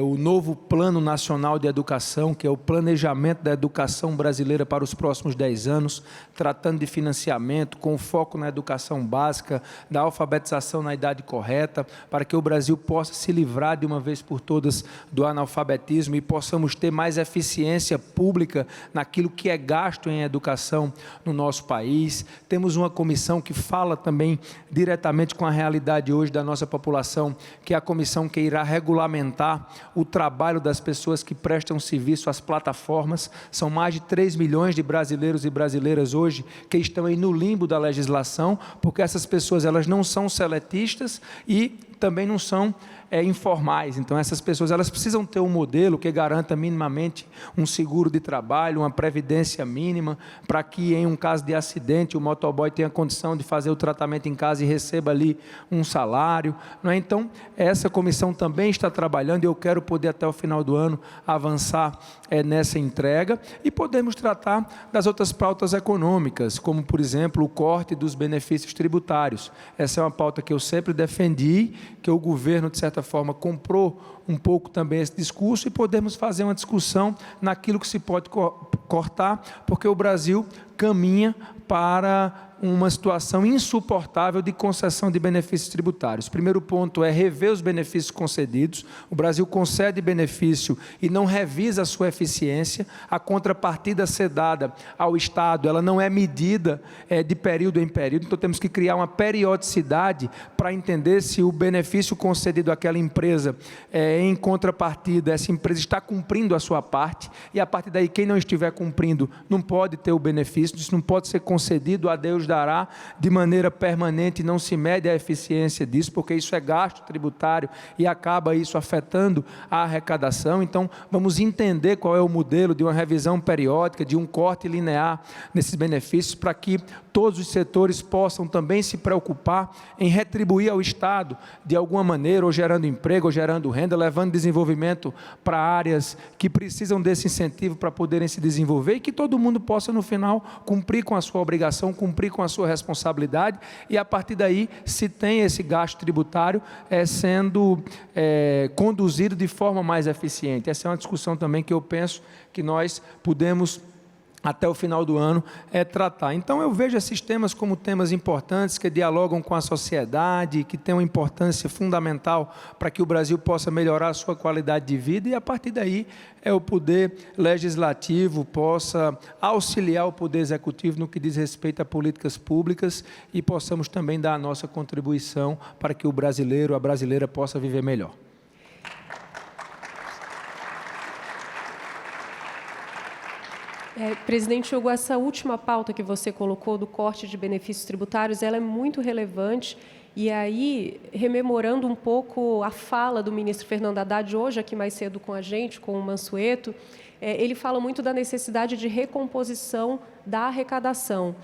o novo Plano Nacional de Educação, que é o planejamento da educação brasileira para os próximos 10 anos, tratando de financiamento, com foco na educação básica, da alfabetização na idade correta, para que o Brasil possa se livrar de uma vez por todas do analfabetismo e possamos ter mais eficiência pública naquilo que é gasto em educação no nosso país. Temos uma comissão que fala também diretamente com a realidade hoje da nossa população, que é a comissão que irá regulamentar o trabalho das pessoas que prestam serviço às plataformas. São mais de 3 milhões de brasileiros e brasileiras hoje que estão aí no limbo da legislação, porque essas pessoas elas não são seletistas e também não são informais. Então, essas pessoas elas precisam ter um modelo que garanta minimamente um seguro de trabalho, uma previdência mínima, para que em um caso de acidente o motoboy tenha condição de fazer o tratamento em casa e receba ali um salário. Não é? Então, essa comissão também está trabalhando e eu quero poder até o final do ano avançar nessa entrega e podemos tratar das outras pautas econômicas, como, por exemplo, o corte dos benefícios tributários. Essa é uma pauta que eu sempre defendi, que o governo, de certa forma, comprou um pouco também esse discurso e podemos fazer uma discussão naquilo que se pode cortar, porque o Brasil caminha para uma situação insuportável de concessão de benefícios tributários. O primeiro ponto é rever os benefícios concedidos. O Brasil concede benefício e não revisa a sua eficiência. A contrapartida a ser dada ao Estado, ela não é medida de período em período, então temos que criar uma periodicidade para entender se o benefício concedido àquela empresa, em contrapartida, essa empresa está cumprindo a sua parte, e a partir daí quem não estiver cumprindo não pode ter o benefício, isso não pode ser concedido, a Deus dará, de maneira permanente, não se mede a eficiência disso, porque isso é gasto tributário e acaba isso afetando a arrecadação. Então, vamos entender qual é o modelo de uma revisão periódica, de um corte linear nesses benefícios, para que todos os setores possam também se preocupar em retribuir ao Estado, de alguma maneira, ou gerando emprego, ou gerando renda, levando desenvolvimento para áreas que precisam desse incentivo para poderem se desenvolver, e que todo mundo possa, no final, cumprir com a sua obrigação, cumprir com a sua responsabilidade, e a partir daí se tem esse gasto tributário sendo conduzido de forma mais eficiente. Essa é uma discussão também que eu penso que nós podemos, até o final do ano, tratar. Então, eu vejo esses temas como temas importantes, que dialogam com a sociedade, que têm uma importância fundamental para que o Brasil possa melhorar a sua qualidade de vida, e a partir daí o poder legislativo possa auxiliar o poder executivo no que diz respeito a políticas públicas e possamos também dar a nossa contribuição para que o brasileiro, a brasileira possa viver melhor. Presidente Hugo, essa última pauta que você colocou do corte de benefícios tributários, ela é muito relevante. E aí, rememorando um pouco a fala do ministro Fernando Haddad, hoje aqui mais cedo com a gente, com o Mansueto, ele fala muito da necessidade de recomposição da arrecadação.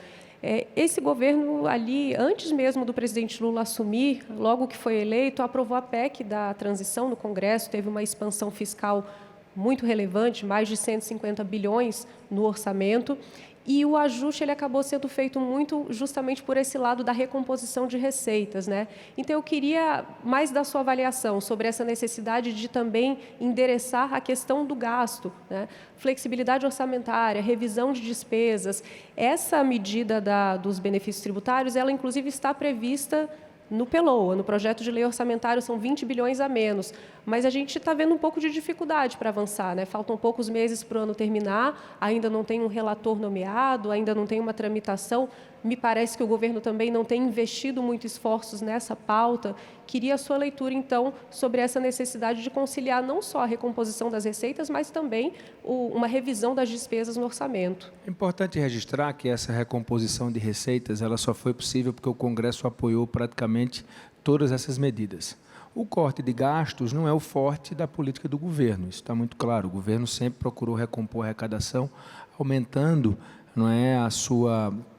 Esse governo ali, antes mesmo do presidente Lula assumir, logo que foi eleito, aprovou a PEC da transição no Congresso, teve uma expansão fiscal muito relevante, mais de 150 bilhões no orçamento, E o ajuste ele acabou sendo feito muito justamente por esse lado da recomposição de receitas, né? Então, eu queria mais da sua avaliação sobre essa necessidade de também endereçar a questão do gasto, né? Flexibilidade orçamentária, revisão de despesas. Essa medida dos benefícios tributários, ela inclusive está prevista no PELOA, no projeto de lei orçamentário, são 20 bilhões a menos, mas a gente está vendo um pouco de dificuldade para avançar, né? Faltam poucos meses para o ano terminar, ainda não tem um relator nomeado, ainda não tem uma tramitação. Me parece que o governo também não tem investido muito esforços nessa pauta. Queria a sua leitura, então, sobre essa necessidade de conciliar não só a recomposição das receitas, mas também uma revisão das despesas no orçamento. É importante registrar que essa recomposição de receitas ela só foi possível porque o Congresso apoiou praticamente todas essas medidas. O corte de gastos não é o forte da política do governo, isso está muito claro. O governo sempre procurou recompor a arrecadação, aumentando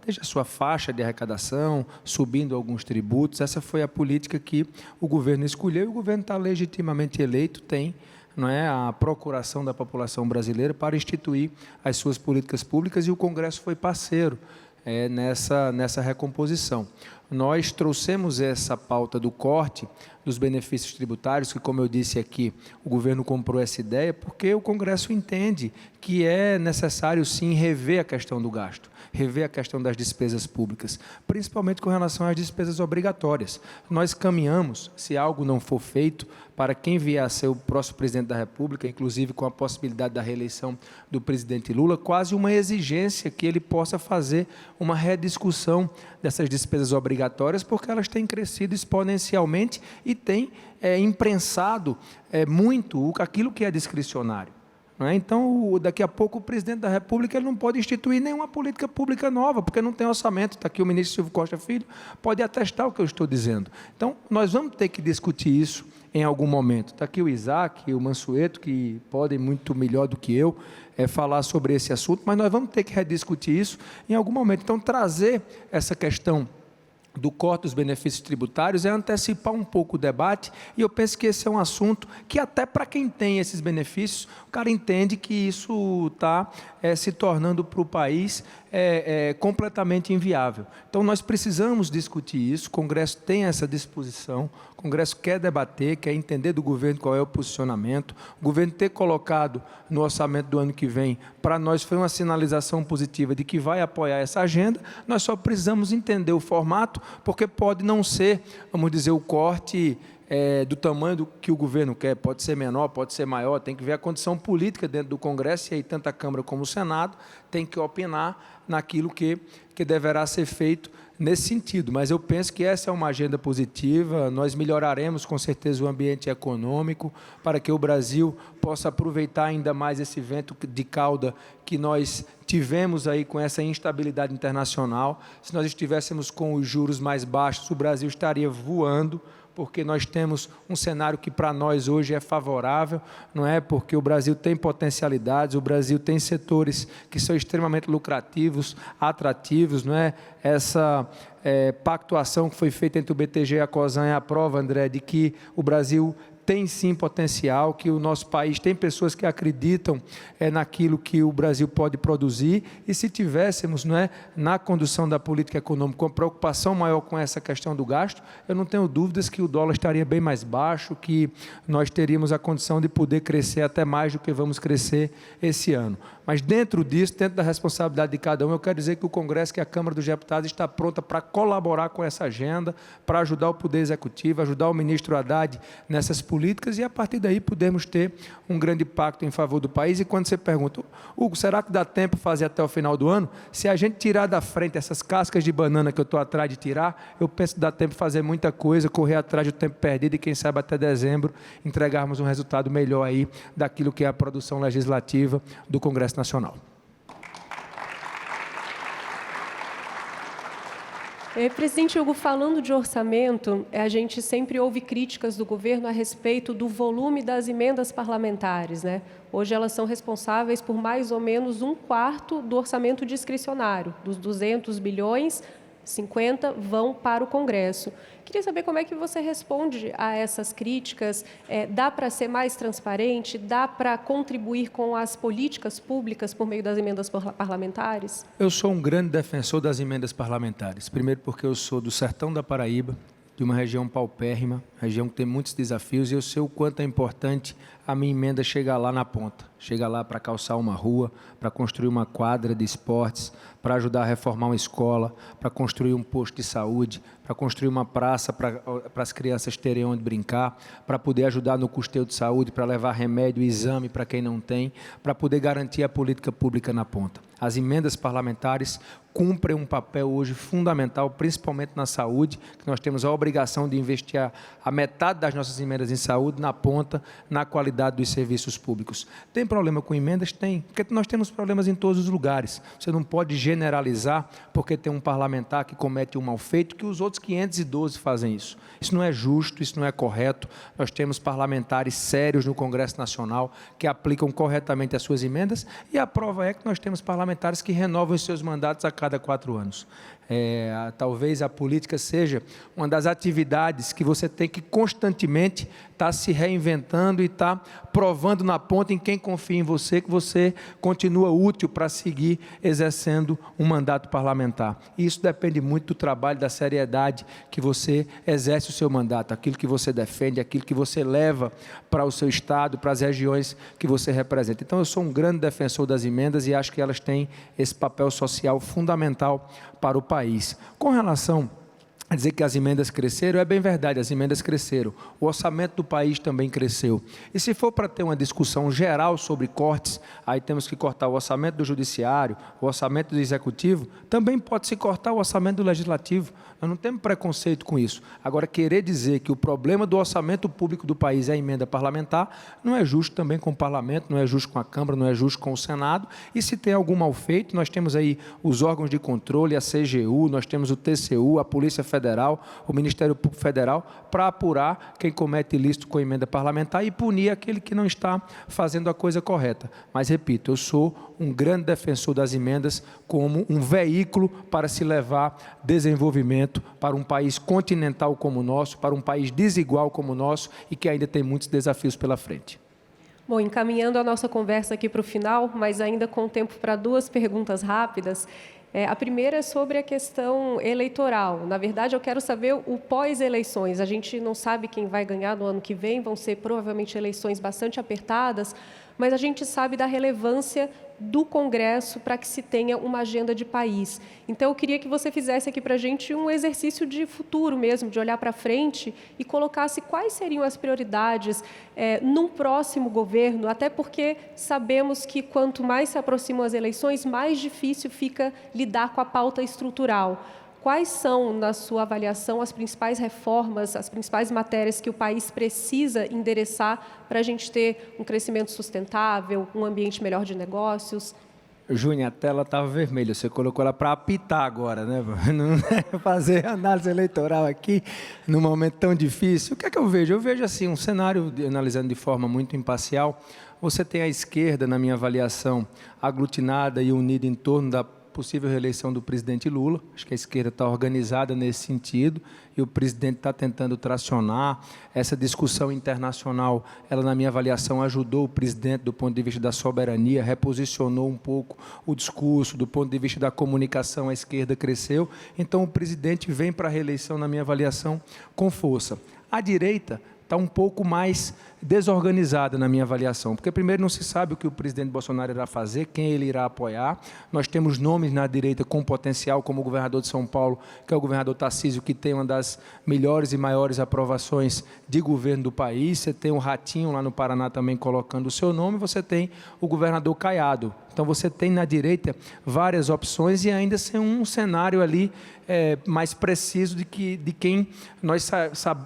desde a sua faixa de arrecadação, subindo alguns tributos. Essa foi a política que o governo escolheu e o governo está legitimamente eleito, tem a procuração da população brasileira para instituir as suas políticas públicas e o Congresso foi parceiro nessa recomposição. Nós trouxemos essa pauta do corte dos benefícios tributários, que, como eu disse aqui, o governo comprou essa ideia porque o Congresso entende que é necessário, sim, rever a questão do gasto, rever a questão das despesas públicas, principalmente com relação às despesas obrigatórias. Nós caminhamos, se algo não for feito, para quem vier a ser o próximo presidente da República, inclusive com a possibilidade da reeleição do presidente Lula, quase uma exigência que ele possa fazer uma rediscussão dessas despesas obrigatórias, porque elas têm crescido exponencialmente e têm imprensado muito aquilo que é discricionário. Então, daqui a pouco, o presidente da República ele não pode instituir nenhuma política pública nova, porque não tem orçamento. Está aqui o ministro Silvio Costa Filho, pode atestar o que eu estou dizendo. Então, nós vamos ter que discutir isso em algum momento. Está aqui o Isaac e o Mansueto, que podem muito melhor do que eu falar sobre esse assunto, mas nós vamos ter que rediscutir isso em algum momento. Então, trazer essa questão do corte dos benefícios tributários é antecipar um pouco o debate, e eu penso que esse é um assunto que até para quem tem esses benefícios, o cara entende que isso está se tornando para o país completamente inviável. Então, nós precisamos discutir isso, o Congresso tem essa disposição, o Congresso quer debater, quer entender do governo qual é o posicionamento, o governo ter colocado no orçamento do ano que vem, para nós foi uma sinalização positiva de que vai apoiar essa agenda, nós só precisamos entender o formato, porque pode não ser, vamos dizer, o corte do tamanho do que o governo quer, pode ser menor, pode ser maior, tem que ver a condição política dentro do Congresso, e aí tanto a Câmara como o Senado tem que opinar naquilo que deverá ser feito nesse sentido. Mas eu penso que essa é uma agenda positiva, nós melhoraremos com certeza o ambiente econômico para que o Brasil possa aproveitar ainda mais esse vento de cauda que nós tivemos aí com essa instabilidade internacional. Se nós estivéssemos com os juros mais baixos, o Brasil estaria voando, porque nós temos um cenário que para nós hoje é favorável, não é? Porque o Brasil tem potencialidades, o Brasil tem setores que são extremamente lucrativos, atrativos, não é? Essa pactuação que foi feita entre o BTG e a COSAN é a prova, André, de que o Brasil tem sim potencial, que o nosso país tem pessoas que acreditam naquilo que o Brasil pode produzir, e se tivéssemos na condução da política econômica uma preocupação maior com essa questão do gasto, eu não tenho dúvidas que o dólar estaria bem mais baixo, que nós teríamos a condição de poder crescer até mais do que vamos crescer esse ano. Mas dentro disso, dentro da responsabilidade de cada um, eu quero dizer que o Congresso, que a Câmara dos Deputados está pronta para colaborar com essa agenda, para ajudar o Poder Executivo, ajudar o ministro Haddad nessas políticas, e a partir daí podemos ter um grande pacto em favor do país. E quando você pergunta, Hugo, será que dá tempo de fazer até o final do ano? Se a gente tirar da frente essas cascas de banana que eu estou atrás de tirar, eu penso que dá tempo de fazer muita coisa, correr atrás do tempo perdido, e quem sabe até dezembro entregarmos um resultado melhor aí daquilo que é a produção legislativa do Congresso Nacional. Presidente Hugo, falando de orçamento, a gente sempre ouve críticas do governo a respeito do volume das emendas parlamentares, né? Hoje elas são responsáveis por mais ou menos 1/4 do orçamento discricionário, dos 200 bilhões, 50 vão para o Congresso. Queria saber como é que você responde a essas críticas. Dá para ser mais transparente? Dá para contribuir com as políticas públicas por meio das emendas parlamentares? Eu sou um grande defensor das emendas parlamentares. Primeiro porque eu sou do sertão da Paraíba, de uma região paupérrima, região que tem muitos desafios, e eu sei o quanto é importante a minha emenda chegar lá na ponta. Chegar lá para calçar uma rua, para construir uma quadra de esportes, para ajudar a reformar uma escola, para construir um posto de saúde, para construir uma praça para as crianças terem onde brincar, para poder ajudar no custeio de saúde, para levar remédio e exame para quem não tem, para poder garantir a política pública na ponta. As emendas parlamentares cumprem um papel hoje fundamental, principalmente na saúde, que nós temos a obrigação de investir a metade das nossas emendas em saúde, na ponta, na qualidade dos serviços públicos. Tem problema com emendas? Tem, porque nós temos problemas em todos os lugares. Você não pode generalizar porque tem um parlamentar que comete um mal feito que os outros 512 fazem isso. Isso não é justo, isso não é correto. Nós temos parlamentares sérios no Congresso Nacional que aplicam corretamente as suas emendas, e a prova é que nós temos parlamentares que renovam os seus mandatos a cada 4 anos. Talvez a política seja uma das atividades que você tem que constantemente estar se reinventando e estar provando na ponta em quem confia em você, que você continua útil para seguir exercendo um mandato parlamentar. E isso depende muito do trabalho, da seriedade que você exerce o seu mandato, aquilo que você defende, aquilo que você leva para o seu estado, para as regiões que você representa. Então, eu sou um grande defensor das emendas e acho que elas têm esse papel social fundamental para o país. Com relação a dizer que as emendas cresceram, é bem verdade, as emendas cresceram. O orçamento do país também cresceu. E se for para ter uma discussão geral sobre cortes, aí temos que cortar o orçamento do Judiciário, o orçamento do Executivo, também pode-se cortar o orçamento do Legislativo. Nós não temos preconceito com isso. Agora, querer dizer que o problema do orçamento público do país é a emenda parlamentar, não é justo também com o Parlamento, não é justo com a Câmara, não é justo com o Senado. E se tem algum mal feito, nós temos aí os órgãos de controle, a CGU, nós temos o TCU, a Polícia Federal, o Ministério Público Federal, para apurar quem comete ilícito com emenda parlamentar e punir aquele que não está fazendo a coisa correta. Mas, repito, eu sou um grande defensor das emendas como um veículo para se levar desenvolvimento para um país continental como o nosso, para um país desigual como o nosso e que ainda tem muitos desafios pela frente. Bom, encaminhando a nossa conversa aqui para o final, mas ainda com tempo para 2 perguntas rápidas. A primeira é sobre a questão eleitoral. Na verdade, eu quero saber o pós-eleições. A gente não sabe quem vai ganhar no ano que vem, vão ser provavelmente eleições bastante apertadas, mas a gente sabe da relevância do Congresso para que se tenha uma agenda de país. Então, eu queria que você fizesse aqui para a gente um exercício de futuro mesmo, de olhar para frente e colocasse quais seriam as prioridades num próximo governo, até porque sabemos que quanto mais se aproximam as eleições, mais difícil fica lidar com a pauta estrutural. Quais são, na sua avaliação, as principais reformas, as principais matérias que o país precisa endereçar para a gente ter um crescimento sustentável, um ambiente melhor de negócios? Júnior, a tela estava vermelha, você colocou ela para apitar agora, né? Não fazer análise eleitoral aqui, num momento tão difícil. O que é que eu vejo? Eu vejo assim, um cenário, analisando de forma muito imparcial. Você tem a esquerda, na minha avaliação, aglutinada e unida em torno da possível reeleição do presidente Lula. Acho que a esquerda está organizada nesse sentido e o presidente está tentando tracionar. Essa discussão internacional, ela, na minha avaliação, ajudou o presidente do ponto de vista da soberania, reposicionou um pouco o discurso, do ponto de vista da comunicação, a esquerda cresceu. Então, o presidente vem para a reeleição, na minha avaliação, com força. A direita está um pouco mais desorganizada na minha avaliação, porque primeiro não se sabe o que o presidente Bolsonaro irá fazer, quem ele irá apoiar. Nós temos nomes na direita com potencial, como o governador de São Paulo, que é o governador Tarcísio, que tem uma das melhores e maiores aprovações de governo do país. Você tem o Ratinho lá no Paraná também colocando o seu nome, você tem o governador Caiado. Então, você tem na direita várias opções e ainda sem um cenário ali mais preciso de quem nós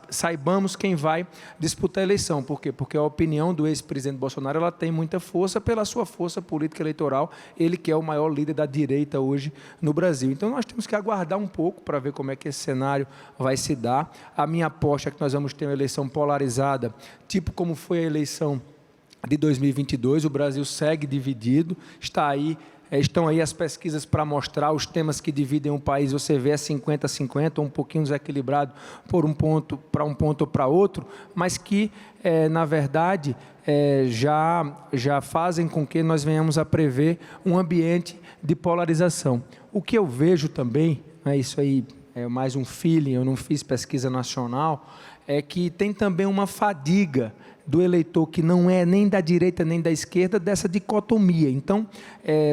saibamos quem vai disputar a eleição. Por quê? Porque a opinião do ex-presidente Bolsonaro ela tem muita força pela sua força política eleitoral, ele que é o maior líder da direita hoje no Brasil. Então, nós temos que aguardar um pouco para ver como é que esse cenário vai se dar. A minha aposta é que nós vamos ter uma eleição polarizada, tipo como foi a eleição de 2022, o Brasil segue dividido, está aí Estão aí as pesquisas para mostrar os temas que dividem o país. Você vê 50-50, um pouquinho desequilibrado por um ponto para um ponto ou para outro, mas que, na verdade, já fazem com que nós venhamos a prever um ambiente de polarização. O que eu vejo também, isso aí é mais um feeling, eu não fiz pesquisa nacional, é que tem também uma fadiga do eleitor que não é nem da direita nem da esquerda, dessa dicotomia. Então,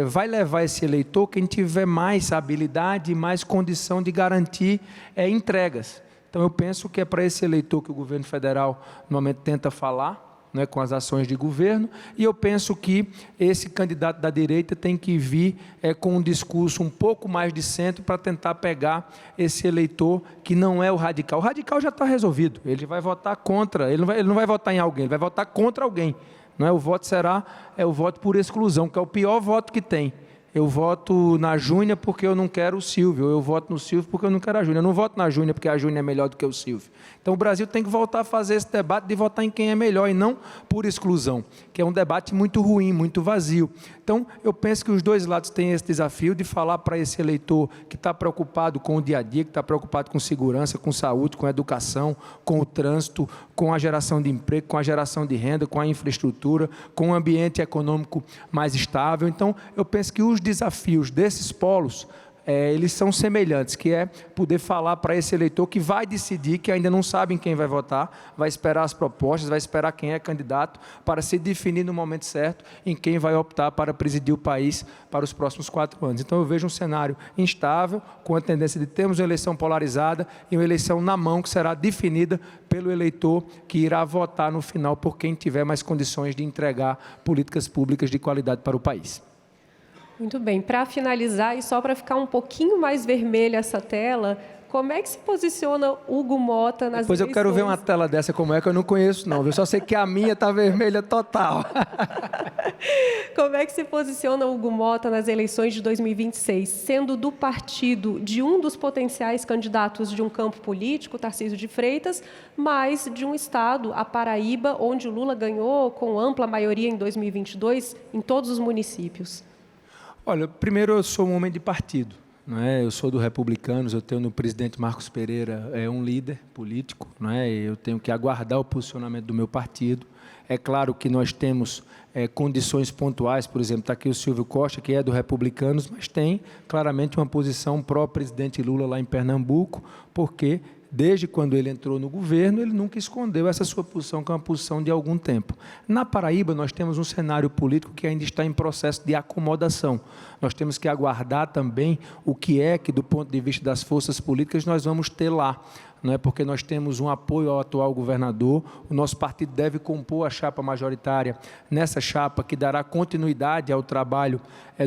vai levar esse eleitor quem tiver mais habilidade e mais condição de garantir entregas. Então, eu penso que é para esse eleitor que o governo federal, no momento, tenta falar, né, com as ações de governo, e eu penso que esse candidato da direita tem que vir com um discurso um pouco mais de centro para tentar pegar esse eleitor que não é o radical. O radical já está resolvido, ele vai votar contra, ele não vai votar em alguém, ele vai votar contra alguém. Não é? O voto será o voto por exclusão, que é o pior voto que tem. Eu voto na Júnia porque eu não quero o Silvio, eu voto no Silvio porque eu não quero a Júnia. Eu não voto na Júnia porque a Júnia é melhor do que o Silvio. Então, o Brasil tem que voltar a fazer esse debate de votar em quem é melhor e não por exclusão, que é um debate muito ruim, muito vazio. Então, eu penso que os dois lados têm esse desafio de falar para esse eleitor que está preocupado com o dia a dia, que está preocupado com segurança, com saúde, com educação, com o trânsito, com a geração de emprego, com a geração de renda, com a infraestrutura, com um ambiente econômico mais estável. Então, eu penso que os desafios desses polos, eles são semelhantes, que é poder falar para esse eleitor que vai decidir, que ainda não sabe em quem vai votar, vai esperar as propostas, vai esperar quem é candidato, para se definir no momento certo em quem vai optar para presidir o país para os próximos 4 anos. Então, eu vejo um cenário instável, com a tendência de termos uma eleição polarizada e uma eleição na mão que será definida pelo eleitor que irá votar no final por quem tiver mais condições de entregar políticas públicas de qualidade para o país. Muito bem, para finalizar e só para ficar um pouquinho mais vermelha essa tela, como é que se posiciona Hugo Motta nas Depois eu quero ver uma tela dessa como é, que eu não conheço não, eu só sei que a minha está vermelha total. Como é que se posiciona Hugo Motta nas eleições de 2026, sendo do partido de um dos potenciais candidatos de um campo político, Tarcísio de Freitas, mas de um estado, a Paraíba, onde o Lula ganhou com ampla maioria em 2022 em todos os municípios? Olha, primeiro eu sou um homem de partido, não é? Eu sou do Republicanos, eu tenho no presidente Marcos Pereira um líder político, não é? Eu tenho que aguardar o posicionamento do meu partido. É claro que nós temos condições pontuais, por exemplo, está aqui o Silvio Costa, que é do Republicanos, mas tem claramente uma posição pró-presidente Lula lá em Pernambuco, porque desde quando ele entrou no governo, ele nunca escondeu essa sua posição, que é uma posição de algum tempo. Na Paraíba, nós temos um cenário político que ainda está em processo de acomodação. Nós temos que aguardar também o que, do ponto de vista das forças políticas, nós vamos ter lá. Não é porque nós temos um apoio ao atual governador, o nosso partido deve compor a chapa majoritária nessa chapa que dará continuidade ao trabalho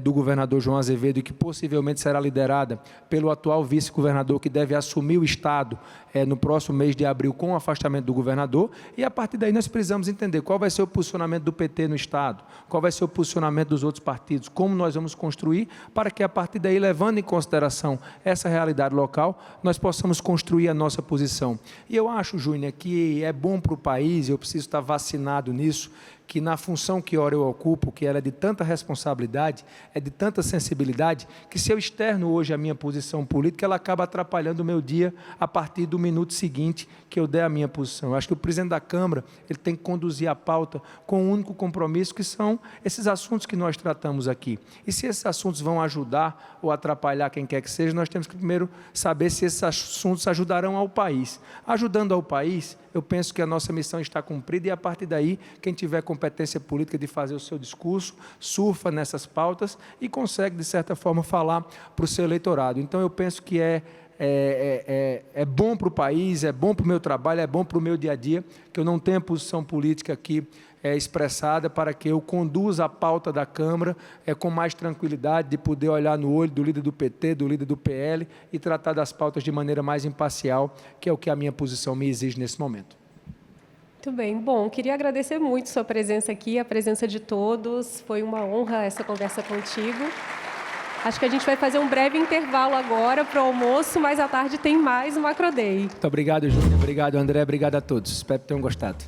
do governador João Azevedo e que possivelmente será liderada pelo atual vice-governador que deve assumir o Estado no próximo mês de abril com o afastamento do governador, e a partir daí nós precisamos entender qual vai ser o posicionamento do PT no Estado, qual vai ser o posicionamento dos outros partidos, como nós vamos construir para que a partir daí, levando em consideração essa realidade local, nós possamos construir a nossa posição. E eu acho, Júnior, que é bom para o país, eu preciso estar vacinado nisso, que na função que ora eu ocupo, que ela é de tanta responsabilidade, é de tanta sensibilidade, que se eu externo hoje a minha posição política, ela acaba atrapalhando o meu dia a partir do minuto seguinte que eu der a minha posição. Eu acho que o presidente da Câmara ele tem que conduzir a pauta com um único compromisso, que são esses assuntos que nós tratamos aqui. E se esses assuntos vão ajudar ou atrapalhar quem quer que seja, nós temos que primeiro saber se esses assuntos ajudarão ao país. Ajudando ao país, eu penso que a nossa missão está cumprida e, a partir daí, quem tiver competência política de fazer o seu discurso, surfa nessas pautas e consegue, de certa forma, falar para o seu eleitorado. Então, eu penso que é bom para o país, é bom para o meu trabalho, é bom para o meu dia a dia, que eu não tenha posição política aqui expressada para que eu conduza a pauta da Câmara com mais tranquilidade, de poder olhar no olho do líder do PT, do líder do PL e tratar das pautas de maneira mais imparcial, que é o que a minha posição me exige nesse momento. Muito bem. Bom, queria agradecer muito sua presença aqui, a presença de todos. Foi uma honra essa conversa contigo. Acho que a gente vai fazer um breve intervalo agora para o almoço, mas à tarde tem mais o Macro Day. Muito obrigado, Júnior. Obrigado, André. Obrigado a todos. Espero que tenham gostado.